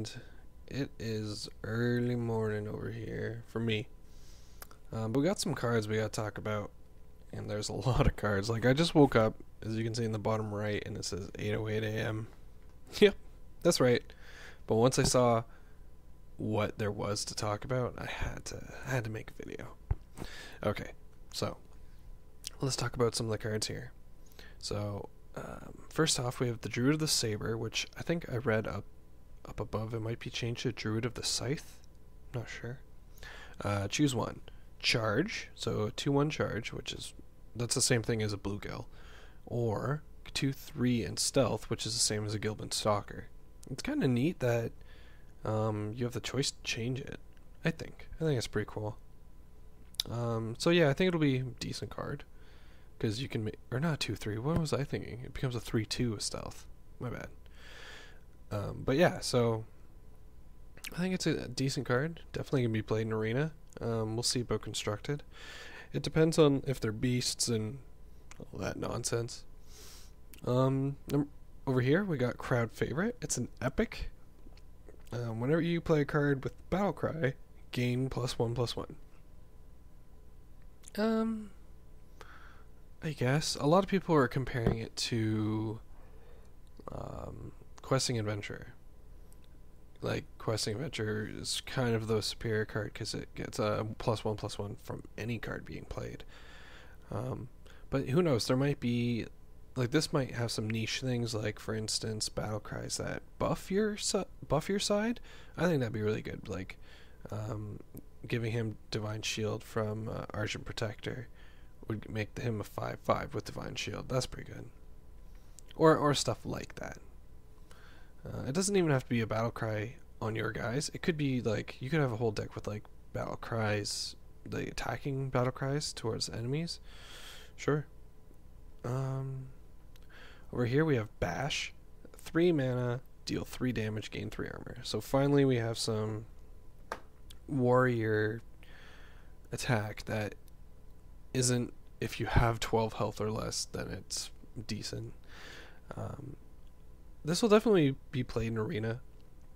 and it is early morning over here for me. But we got some cards we got to talk about, and there's a lot of cards. Like, I just woke up, as you can see in the bottom right, and it says 8:08 a.m. Yep, that's right. But once I saw what there was to talk about, I had to make a video. Okay, so let's talk about some of the cards here. So first off, we have the Druid of the Saber, which I think I read up above. It might be changed to Druid of the Scythe. Not sure. Choose one. Charge, so a 2/1 charge, that's the same thing as a bluegill, or 2/3 and stealth, which is the same as a Gilbin Stalker. It's kind of neat that you have the choice to change it. I think it's pretty cool. So yeah, I think it'll be a decent card because you can make, or not 2/3. What was I thinking? It becomes a 3/2 with stealth. My bad. But yeah, so I think it's a decent card. Definitely can be played in arena. We'll see about constructed. It depends on if they're beasts and all that nonsense. Over here we got crowd favorite. It's an epic. Whenever you play a card with battle cry, gain +1/+1. I guess a lot of people are comparing it to Questing Adventure. Like, Questing Adventure is kind of the superior card because it gets a +1/+1 from any card being played. But who knows? There might be, like, this might have some niche things, like, for instance, battle cries that buff your side. I think that'd be really good. Like, giving him Divine Shield from Argent Protector would make him a 5/5 with Divine Shield. That's pretty good. Or stuff like that. It doesn't even have to be a battle cry on your guys. It could be like, you could have a whole deck with like battle cries, the attacking battle cries towards enemies. Sure. Over here we have Bash. 3 mana, deal 3 damage, gain 3 armor. So finally we have some warrior attack that isn't, if you have 12 health or less, then it's decent. This will definitely be played in arena,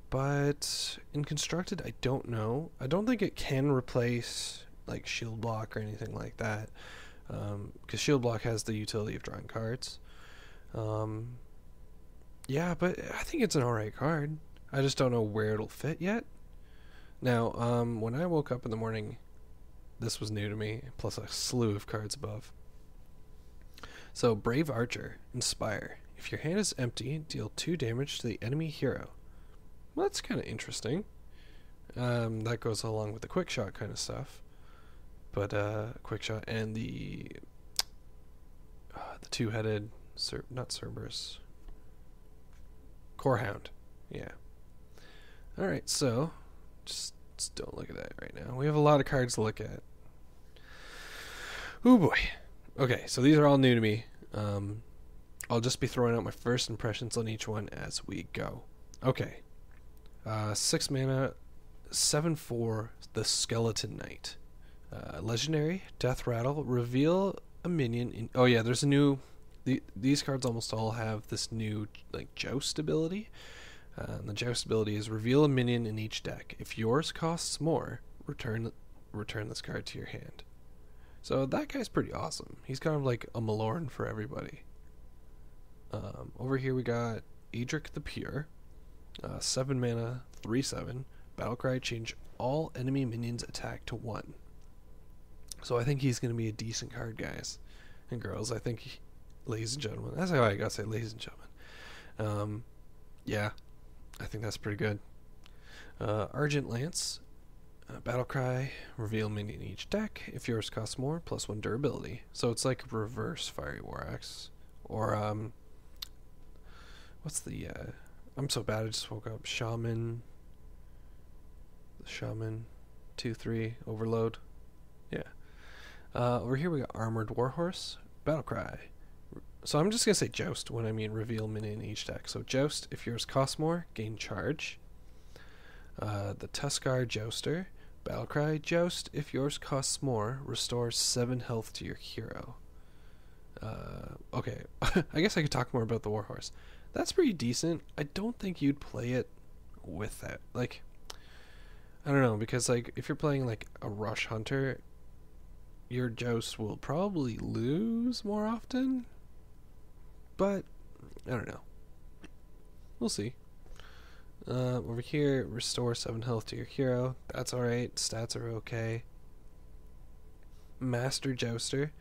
but in constructed, I don't know. I don't think it can replace like shield block or anything like that, because shield block has the utility of drawing cards. Yeah, but I think it's an alright card. I just don't know where it'll fit yet. Now, when I woke up in the morning, this was new to me, plus a slew of cards above. So, Brave Archer, Inspire. If your hand is empty, deal 2 damage to the enemy hero. Well, that's kind of interesting. That goes along with the quick shot kind of stuff. But quick shot and the two-headed, not Cerberus, Corehound. Yeah. All right, so just don't look at that right now. We have a lot of cards to look at. Oh boy. Okay, so these are all new to me. I'll just be throwing out my first impressions on each one as we go. Okay. 6 mana, 7/4, the Skeleton Knight. Legendary, Death Rattle, reveal a minion in... Oh yeah, there's a new... These cards almost all have this new, like, Joust ability. The Joust ability is reveal a minion in each deck. If yours costs more, return this card to your hand. So that guy's pretty awesome. He's kind of like a Malorn for everybody. Over here we got Edric the Pure. 7 mana, 3/7. Battlecry, change all enemy minions attack to 1. So I think he's going to be a decent card, guys and girls. I think, ladies and gentlemen. That's how I gotta say, ladies and gentlemen. Yeah, I think that's pretty good. Argent Lance. Battlecry, reveal minion in each deck. If yours costs more, +1 durability. So it's like reverse Fiery War Axe. Or, what's the, I'm so bad I just woke up. Shaman. 2/3, Overload. Yeah. Over here we got Armored Warhorse. Battlecry. So I'm just going to say Joust when I mean reveal minion in each deck. So Joust, if yours costs more, gain charge. The Tuskar Jouster. Battlecry, Joust, if yours costs more, restore 7 health to your hero. Okay, I guess I could talk more about the Warhorse. That's pretty decent. I don't think you'd play it with that. Like, I don't know, because like if you're playing like a rush hunter, your Joust will probably lose more often. But I don't know. We'll see. Over here, restore 7 health to your hero. That's alright. Stats are okay. Master Jouster.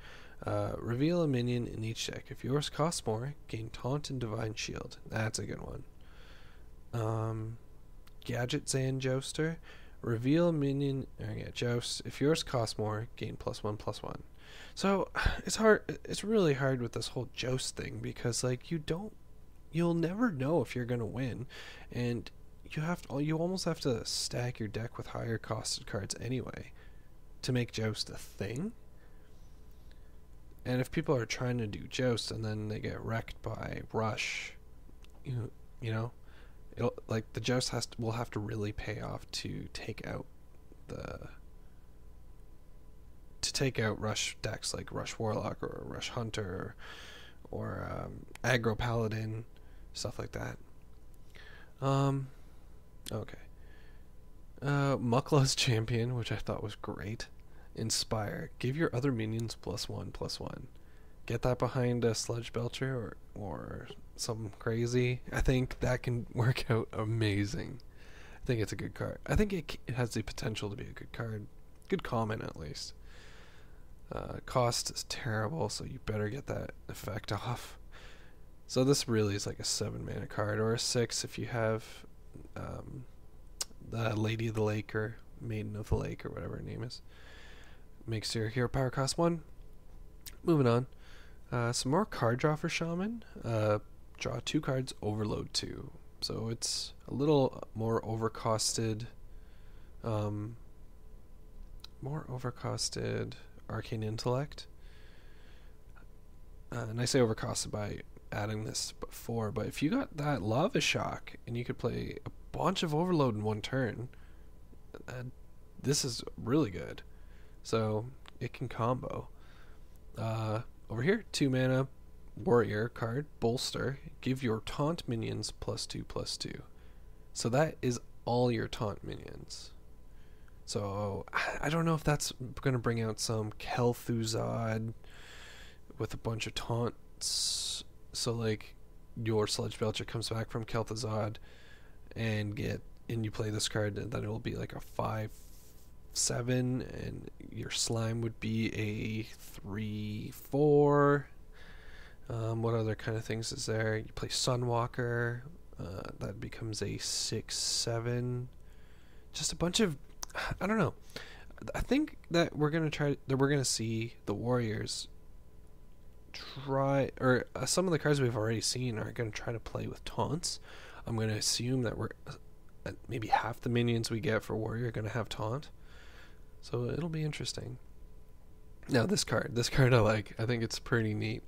Reveal a minion in each deck. If yours costs more, gain Taunt and Divine Shield. That's a good one. Gadget Zan Jouster. Reveal a minion. Joust. If yours costs more, gain +1/+1. So it's hard. It's really hard with this whole Joust thing because like you'll never know if you're gonna win, and you almost have to stack your deck with higher costed cards anyway to make Joust a thing. And if people are trying to do Joust and then they get wrecked by Rush, you know, it'll like the Joust will have to really pay off to take out Rush decks like Rush Warlock or Rush Hunter or Aggro Paladin, stuff like that. Okay. Mukla's Champion, which I thought was great. Inspire. Give your other minions +1/+1. Get that behind a Sludge Belcher or something crazy. I think that can work out amazing. I think it's a good card. I think it has the potential to be a good card. Good comment, at least. Cost is terrible, so you better get that effect off. So this really is like a 7 mana card, or a 6 if you have the Lady of the Lake or Maiden of the Lake or whatever her name is. Makes your hero power cost 1. Moving on. Some more card draw for Shaman. Draw 2 cards, overload 2. So it's a little more overcosted. Arcane Intellect. And I say overcosted by adding this before, but if you got that Lava Shock and you could play a bunch of overload in one turn, this is really good. So it can combo. Over here, 2 mana warrior card, Bolster. Give your taunt minions +2/+2. So that is all your taunt minions. So I don't know if that's going to bring out some Kel'Thuzad with a bunch of taunts. So like your Sludge Belcher comes back from Kel'Thuzad and you play this card, and then it will be like a 5/7, and your slime would be a 3/4. What other kind of things is there? You play Sunwalker, that becomes a 6/7. Just a bunch of, I don't know. I think that we're gonna see the Warriors try, or some of the cards we've already seen are gonna try to play with taunts. I'm gonna assume that maybe half the minions we get for Warrior are gonna have taunt. So it'll be interesting. Now this card I like. I think it's pretty neat.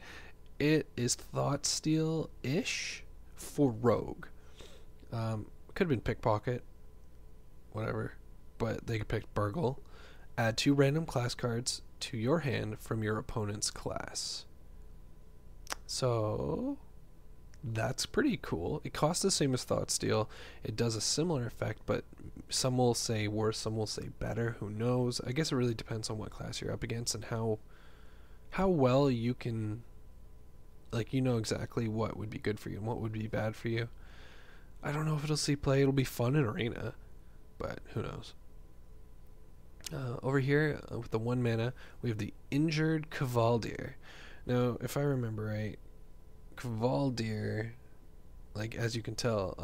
It is Thoughtsteal-ish for Rogue. Could have been Pickpocket, whatever, but they could pick Burgle. Add 2 random class cards to your hand from your opponent's class. So that's pretty cool. It costs the same as Thoughtsteal. It does a similar effect, but some will say worse, some will say better. Who knows? I guess it really depends on what class you're up against and how well you can, like, you know exactly what would be good for you and what would be bad for you. I don't know if it'll see play. It'll be fun in Arena, but who knows? Over here, with the 1 mana, we have the Injured Kavaldir. Now, if I remember right, Kavaldir, like, as you can tell,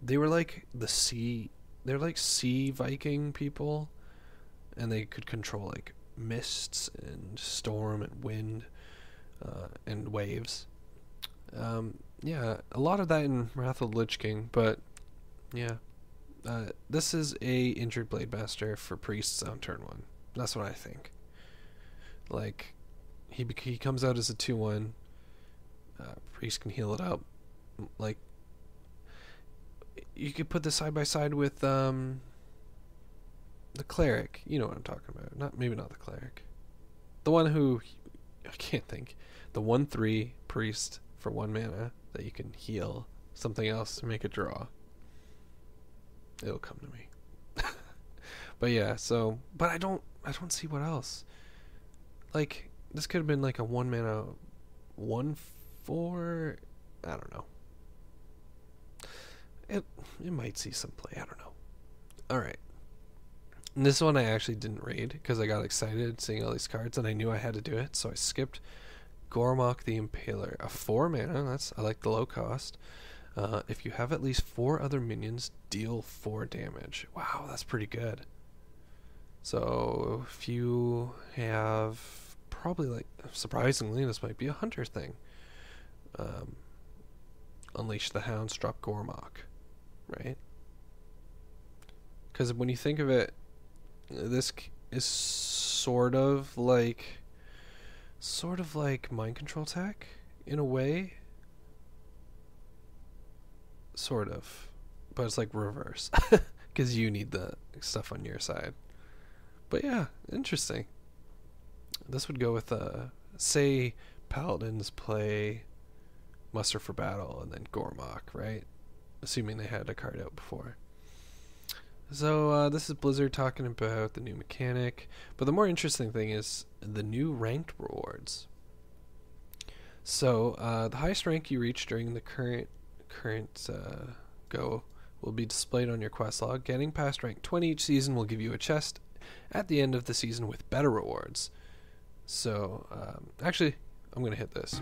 they were like they're like sea Viking people, and they could control like mists and storm and wind and waves. Yeah, a lot of that in Wrath of the Lich King, but yeah. This is a Injured Blade Master for priests on turn 1. That's what I think. Like, he comes out as a 2/1. Priest can heal it up. Like, you could put this side by side with the Cleric. You know what I'm talking about. Maybe not the Cleric. The one who, I can't think. The 1/3 priest for 1 mana that you can heal something else to make a draw. It'll come to me. But yeah, so but I don't see what else. Like this could have been like a 1-mana 1/4. I don't know. It might see some play. I don't know. All right. And this one I actually didn't raid because I got excited seeing all these cards and I knew I had to do it, so I skipped Gormok the Impaler, a 4-mana. I like the low cost. If you have at least 4 other minions, deal 4 damage. Wow, that's pretty good. So if you have probably like, surprisingly, this might be a hunter thing. Unleash the Hounds, drop Gormok, right? Because when you think of it, this is sort of like mind control tech in a way. Sort of, but it's like reverse because you need the stuff on your side. But yeah, interesting. This would go with say Paladins play Muster for Battle and then Gormok, right? Assuming they had a card out before. So this is Blizzard talking about the new mechanic, but the more interesting thing is the new ranked rewards. So the highest rank you reach during the current go will be displayed on your quest log. Getting past rank 20 each season will give you a chest at the end of the season with better rewards. So actually, I'm gonna hit this.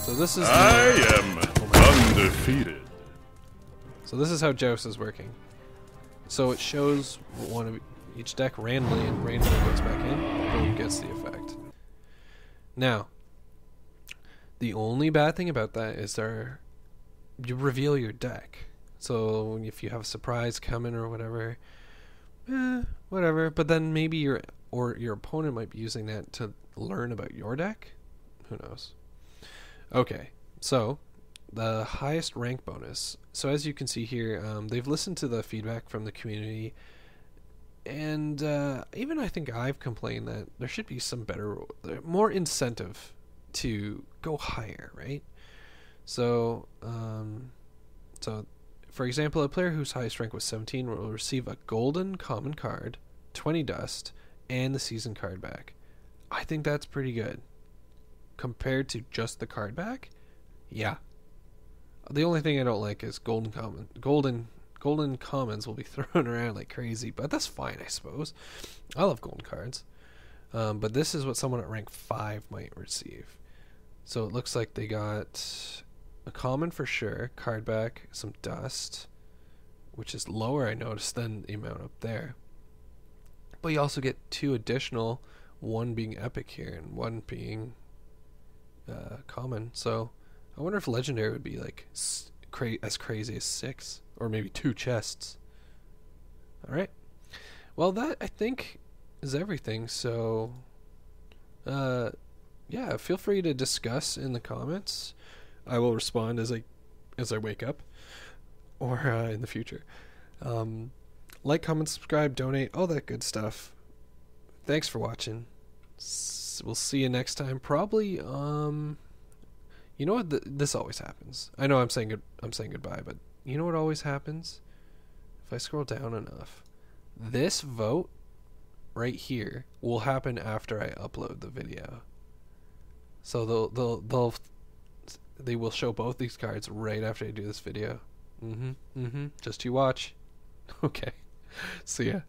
So this is I am undefeated. So this is how Joust is working. So it shows one of each deck randomly and randomly goes back in. Boom, gets the effect. Now, the only bad thing about that is you reveal your deck. So if you have a surprise coming or whatever, whatever. But then maybe your opponent might be using that to learn about your deck. Who knows? Okay, so the highest rank bonus. So as you can see here, they've listened to the feedback from the community, and even I think I've complained that there should be some more incentive to go higher, right? So, for example, a player whose highest rank was 17 will receive a golden common card, 20 dust, and the season card back. I think that's pretty good compared to just the card back. Yeah. The only thing I don't like is golden commons will be thrown around like crazy, but that's fine, I suppose. I love golden cards. But this is what someone at rank 5 might receive. So it looks like they got a common for sure, card back, some dust, which is lower, I noticed, than the amount up there. But you also get 2 additional, one being epic here and one being common. So I wonder if legendary would be like as crazy as 6 or maybe 2 chests. Alright. Well, that I think is everything. So yeah, feel free to discuss in the comments. I will respond as I wake up or in the future. Like, comment, subscribe, donate, all that good stuff. Thanks for watching. We'll see you next time. Probably you know what? This always happens. I know I'm saying goodbye, but you know what always happens? If I scroll down enough, this vote right here will happen after I upload the video. So they will show both these cards right after I do this video. Just you watch. Okay. See ya.